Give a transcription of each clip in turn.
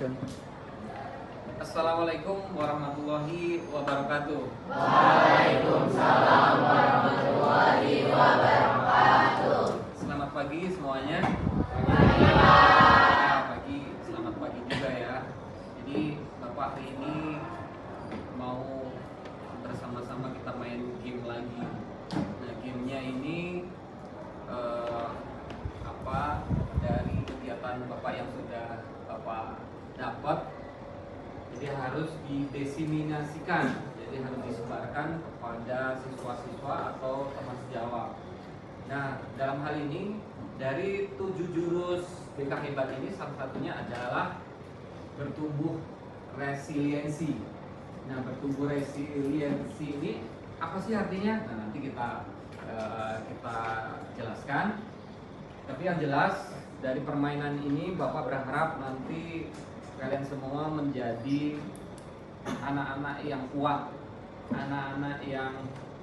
Action. Assalamualaikum warahmatullahi wabarakatuh. Waalaikumsalam warahmatullahi wabarakatuh. Selamat pagi semuanya. Selamat pagi juga ya. Jadi Bapak hari ini mau bersama-sama kita main game lagi. Nah, gamenya ini dari kegiatan Bapak yang sudah Bapak dapat. Jadi harus didiseminasikan, jadi harus disebarkan kepada siswa-siswa atau teman sejawat. Nah, dalam hal ini dari 7 jurus BK Hebat ini salah satunya adalah bertumbuh resiliensi. Nah, bertumbuh resiliensi ini apa sih artinya? Nah, nanti kita jelaskan. Tapi yang jelas dari permainan ini Bapak berharap nanti kalian semua menjadi anak-anak yang kuat, anak-anak yang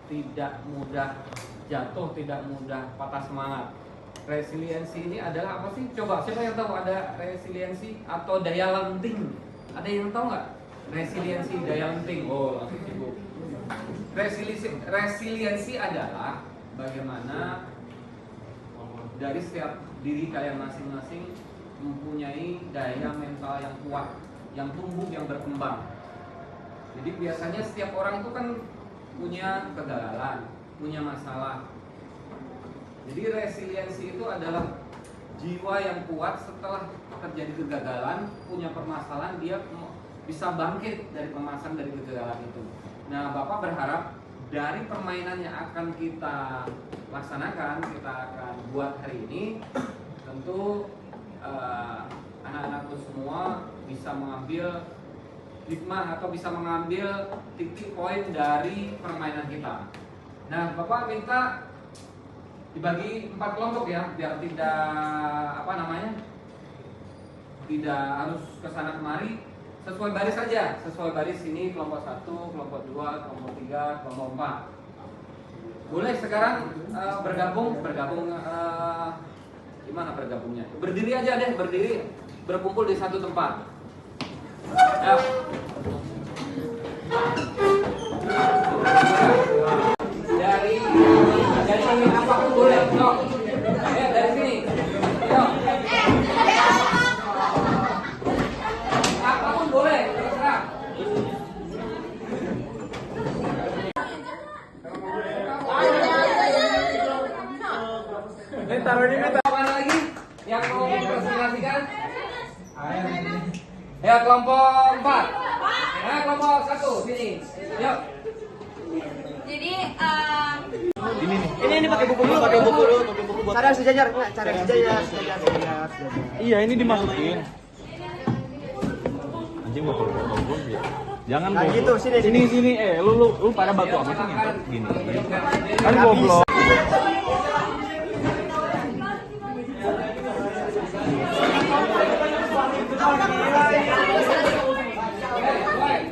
tidak mudah jatuh, tidak mudah patah semangat. Resiliensi ini adalah apa sih? Coba siapa yang tahu ada resiliensi atau daya lenting? Ada yang tahu nggak? Resiliensi, daya lenting. Oh, langsung sibuk. Resiliensi adalah bagaimana dari setiap diri kalian masing-masing mempunyai daya mental yang kuat, yang tumbuh, yang berkembang. Jadi biasanya setiap orang itu kan punya kegagalan, punya masalah. Jadi resiliensi itu adalah jiwa yang kuat setelah terjadi kegagalan, punya permasalahan, dia bisa bangkit dari permasalahan, dari kegagalan itu. Nah, Bapak berharap dari permainan yang akan kita laksanakan, kita akan buat hari ini, tentu anak-anakku semua bisa mengambil hikmah atau bisa mengambil titik poin dari permainan kita. Nah, Bapak minta dibagi 4 kelompok ya, biar tidak harus kesana kemari, sesuai baris saja, sesuai baris ini kelompok 1, kelompok 2, kelompok 3, kelompok 4. Boleh sekarang bergabung gimana bergabungnya? Berdiri aja deh, berdiri, berkumpul di satu tempat. Ya. Dari sini apapun boleh. No. Ya, dari sini. Yo. Apapun boleh, terserah. Ini taruh di mana? Mana lagi yang mau mempresentasikan? Ya, kelompok 4. Nah, kelompok 1 sini. Yuk. Jadi Ini pakai buku dulu, pakai buku dulu. Cara sejajar, cara sejajar. Iya, ini dimasukin. Anjing mau botol ya. Jangan Nah, gitu, sini. Sini. Lu pada batu apa sih ngentot gini. Kan goblok.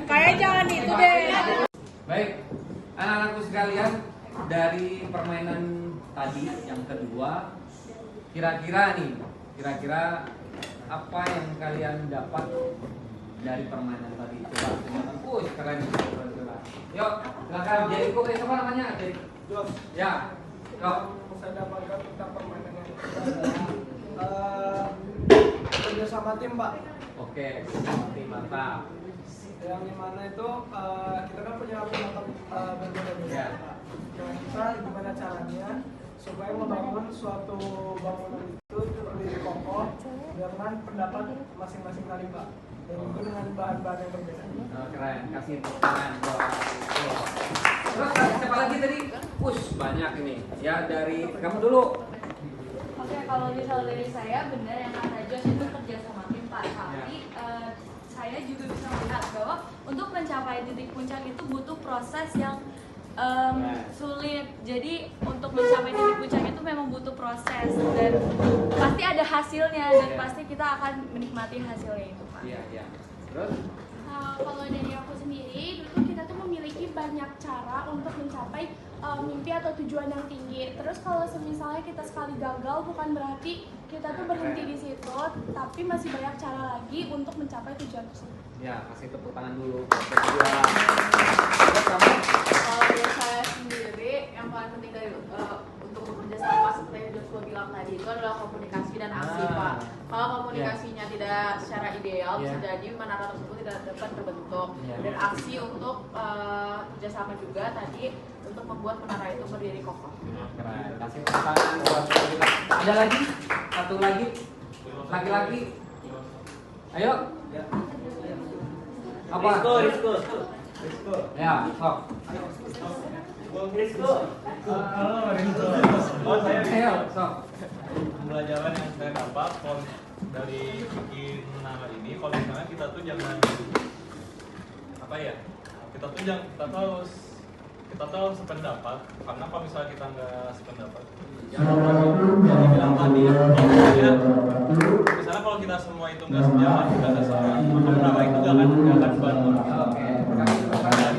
kayak jangan itu deh. Baik, anak-anakku sekalian, dari permainan tadi yang kedua, kira-kira apa yang kalian dapat dari permainan tadi? Coba teman-teman, keren. Yuk, silakan Jericho, siapa namanya? Jos. Ya, yuk. Saya dapatkan tentang permainan yang kerja sama tim, Pak. Oke, seperti mantap. Yang dimana itu kita kan punya pendapat berbeda-beda. Ya. Nah, kita gimana caranya supaya membangun suatu bangunan itu berdiri kokoh dengan pendapat masing-masing kali, Pak. Dan itu dengan bahan-bahan yang berbeda. Oh, keren, kasih tepuk tangan. Terus siapa lagi tadi? Banyak ini. Ya, dari kamu dulu. Oke, kalau misal dari saya benar yang kata Jos itu kerja sama tim Pak. Tapi saya juga bisa melihat bahwa untuk mencapai titik puncak itu butuh proses yang sulit. Jadi untuk mencapai titik puncak itu memang butuh proses dan pasti ada hasilnya dan pasti kita akan menikmati hasilnya itu, Pak. Iya. Terus? Kalau dari aku sendiri, dulu kita tuh memiliki banyak cara untuk mencapai mimpi atau tujuan yang tinggi. Terus kalau misalnya kita sekali gagal bukan berarti kita tuh berhenti di situ, tapi masih banyak cara lagi untuk mencapai tujuan tersebut. Ya, kasih tepuk tangan dulu buat berdua. Terus kamu? Kalau dari saya sendiri yang paling penting dari untuk bekerja sama seperti yang Joshua bilang tadi itu adalah komunikasi dan aksi, Pak. Kalau komunikasinya tidak secara ideal bisa jadi menara tersebut tidak dapat terbentuk, dan aksi untuk kerjasama juga tadi untuk membuat menara itu berdiri kokoh. Keren. Kasih tepuk tangan buat berdua. Ada lagi? Satu lagi? Laki-laki? Ayo. Apa? Rizko. Ya, sok. Rizko. Halo, Rinto. Oh, saya Ayo, sok. pembelajaran yang saya dapat dari bikin nama ini, kalau misalnya kita tuh jangan apa ya, kita tuh harus sependapat, karena kalau misalnya kita nggak sependapat yang dibilang tadi ya, misalnya kalau kita semua itu nggak sejalan, kita nggak sama, maka nama itu nggak akan bangun. Oke, kasih tepuk tangan.